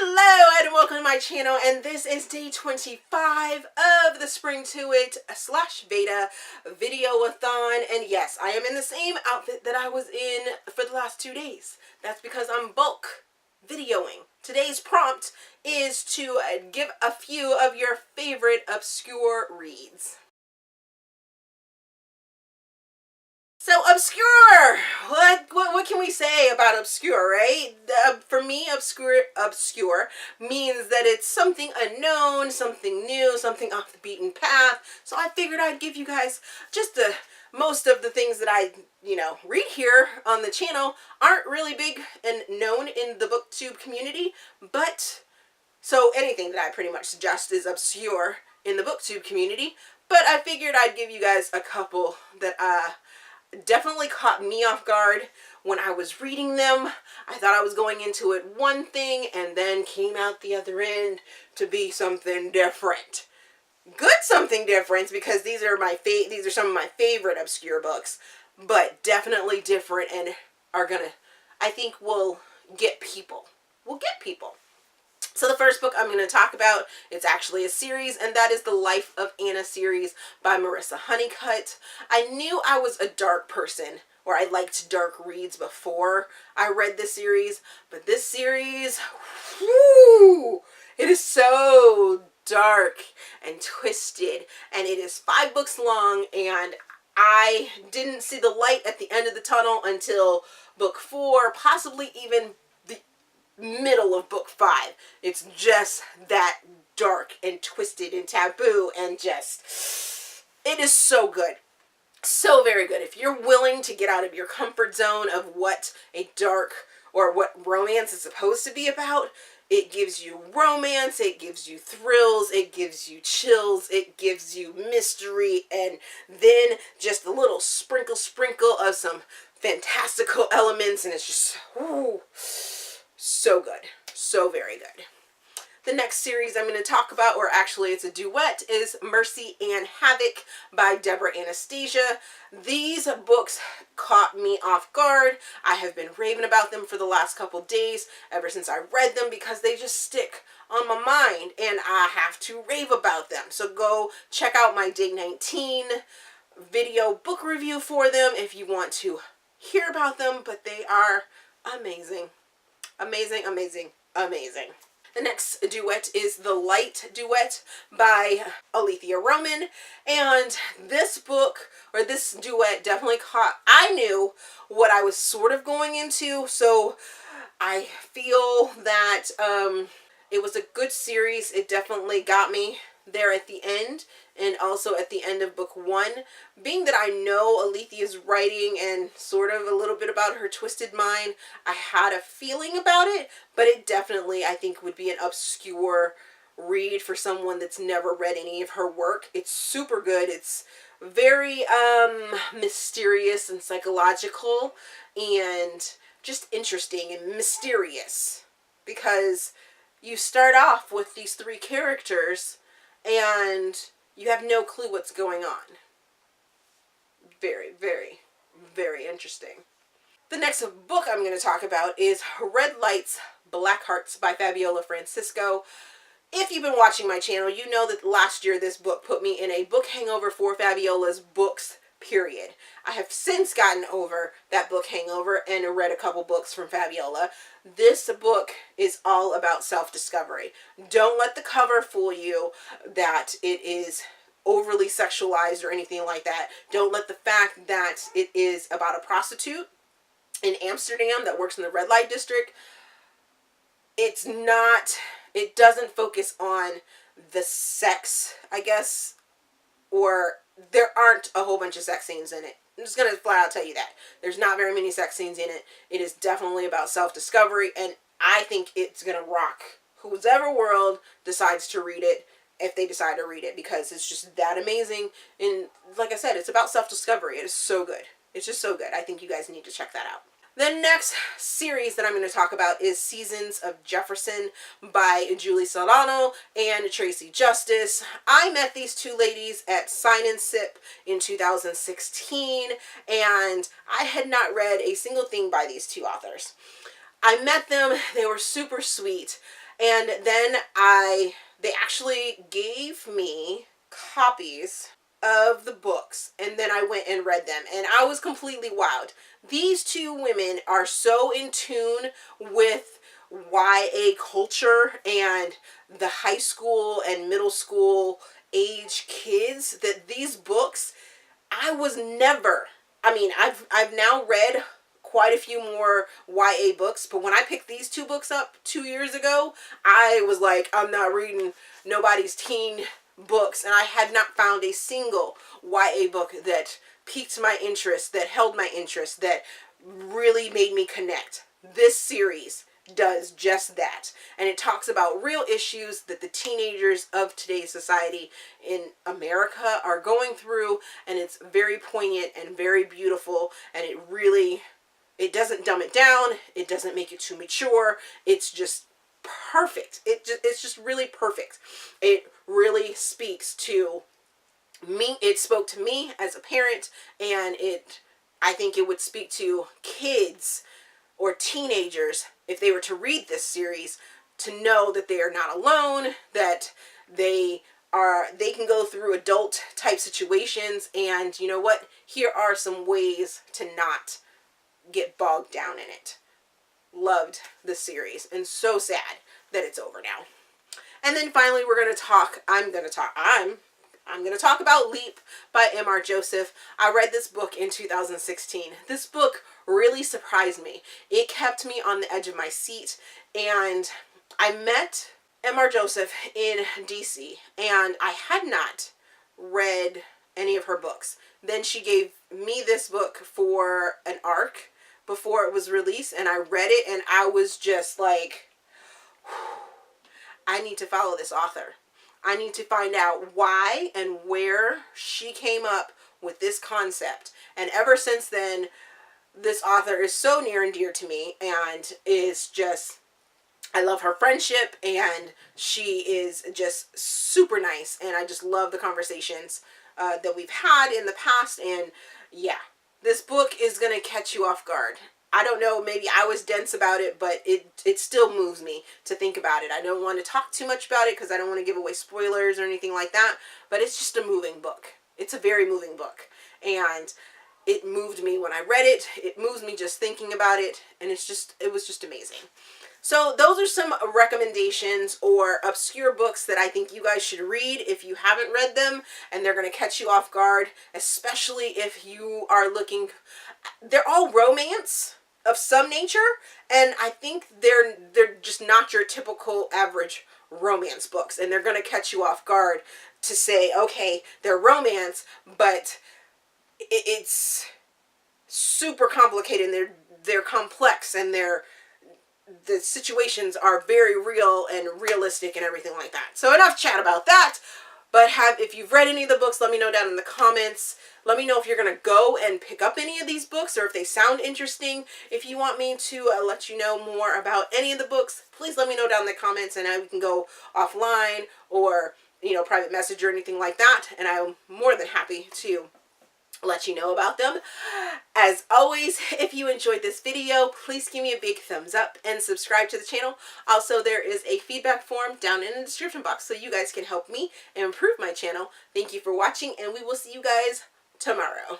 Hello and welcome to my channel, and this is day 25 of the Spring Duet / VEDA Videoathon. And yes, I am in the same outfit that I was in for the last 2 days. That's because I'm bulk videoing. Today's prompt is to give a few of your favorite obscure reads. So obscure, what can we say about obscure, right? For me, obscure means that it's something unknown, something new, something off the beaten path. So I figured I'd give you guys just most of the things that I, read here on the channel aren't really big and known in the booktube community, but so anything that I pretty much suggest is obscure in the booktube community. But I figured I'd give you guys a couple that definitely caught me off guard when I was reading them. I thought I was going into it one thing and then came out the other end to be something different. Good something different, because these are some of my favorite obscure books, but definitely different and I think will get people. So the first book I'm going to talk about, it's actually a series, and that is the Life of Anna series by Marissa Honeycutt. I knew I was a dark person, or I liked dark reads before I read this series, but this series, whoo, it is so dark and twisted, and it is 5 books long, and I didn't see the light at the end of the tunnel until book 4, possibly even middle of book 5. It's just that dark and twisted and taboo, and it is so good. So very good. If you're willing to get out of your comfort zone of what a dark or what romance is supposed to be about, it gives you romance, it gives you thrills, it gives you chills, it gives you mystery, and then just a little sprinkle of some fantastical elements, and it's just, ooh, so good. So very good. The next series I'm going to talk about, or actually it's a duet, is Mercy and Havoc by Debra and Anastasia. These books caught me off guard. I have been raving about them for the last couple days, ever since I read them, because they just stick on my mind and I have to rave about them. So go check out my day 19 video book review for them if you want to hear about them, but they are amazing. Amazing, amazing, amazing. The next duet is The Light Duet by Aleatha Romig, and this book, or this duet, definitely I knew what I was sort of going into, so I feel that it was a good series. It definitely got me there at the end, and also at the end of book 1. Being that I know Aleatha's writing and sort of a little bit about her twisted mind, I had a feeling about it, but it definitely, I think, would be an obscure read for someone that's never read any of her work. It's super good. It's very mysterious and psychological, and just interesting and mysterious, because you start off with these 3 characters and you have no clue what's going on. Very, very, very interesting. The next book I'm going to talk about is Red Lights, Black Hearts by Fabiola Francisco. If you've been watching my channel, you know that last year this book put me in a book hangover for Fabiola's books, period. I have since gotten over that book hangover and read a couple books from Fabiola. This book is all about self-discovery. Don't let the cover fool you that it is overly sexualized or anything like that. Don't let the fact that it is about a prostitute in Amsterdam that works in the red light district. It doesn't focus on the sex, I guess, or there aren't a whole bunch of sex scenes in it. I'm just going to flat out tell you that. There's not very many sex scenes in it. It is definitely about self-discovery, and I think it's going to rock whoever world decides to read it, if they decide to read it, because it's just that amazing. And like I said, it's about self-discovery. It is so good. It's just so good. I think you guys need to check that out. The next series that I'm going to talk about is Seasons of Jefferson by Julie Solano and Tracy Justice. I met these 2 ladies at Sign and Sip in 2016, and I had not read a single thing by these 2 authors. I met them. They were super sweet. And then they actually gave me copies of the books, and then I went and read them, and I was completely wowed. These two women are so in tune with YA culture and the high school and middle school age kids that these books, I've now read quite a few more YA books, but when I picked these two books up 2 years ago, I was like, I'm not reading nobody's teen books, and I had not found a single YA book that piqued my interest, that held my interest, that really made me connect. This series does just that, and it talks about real issues that the teenagers of today's society in America are going through, and it's very poignant and very beautiful, and it doesn't dumb it down, it doesn't make it too mature, it's just perfect. It's just really perfect. It really speaks to me. It spoke to me as a parent, and I think it would speak to kids or teenagers if they were to read this series, to know that they are not alone, that they can go through adult type situations, and you know what? Here are some ways to not get bogged down in it. Loved the series, and so sad that it's over now. And then finally, I'm going to talk about Leap by M.R. Joseph. I read this book in 2016. This book really surprised me. It kept me on the edge of my seat, and I met M.R. Joseph in DC, and I had not read any of her books. Then she gave me this book for an arc before it was released, and I read it, and I was just like, I need to follow this author. I need to find out why and where she came up with this concept. And ever since then, this author is so near and dear to me, and is just, I love her friendship, and she is just super nice, and I just love the conversations that we've had in the past. And yeah, this book is going to catch you off guard. I don't know, maybe I was dense about it, but it still moves me to think about it. I don't want to talk too much about it because I don't want to give away spoilers or anything like that, but it's just a moving book. It's a very moving book, and it moved me when I read it. It moves me just thinking about it, and it was just amazing. So those are some recommendations or obscure books that I think you guys should read if you haven't read them, and they're going to catch you off guard, especially if you are looking. They're all romance of some nature, and I think they're just not your typical average romance books, and they're going to catch you off guard to say, okay, they're romance, but it's super complicated, and they're complex, and the situations are very real and realistic and everything like that. So enough chat about that. But if you've read any of the books, let me know down in the comments. Let me know if you're going to go and pick up any of these books, or if they sound interesting. If you want me to let you know more about any of the books, please let me know down in the comments, and we can go offline, or private message or anything like that, and I'm more than happy to let you know about them. As always, if you enjoyed this video, please give me a big thumbs up and subscribe to the channel. Also, there is a feedback form down in the description box, so you guys can help me improve my channel. Thank you for watching, and we will see you guys tomorrow.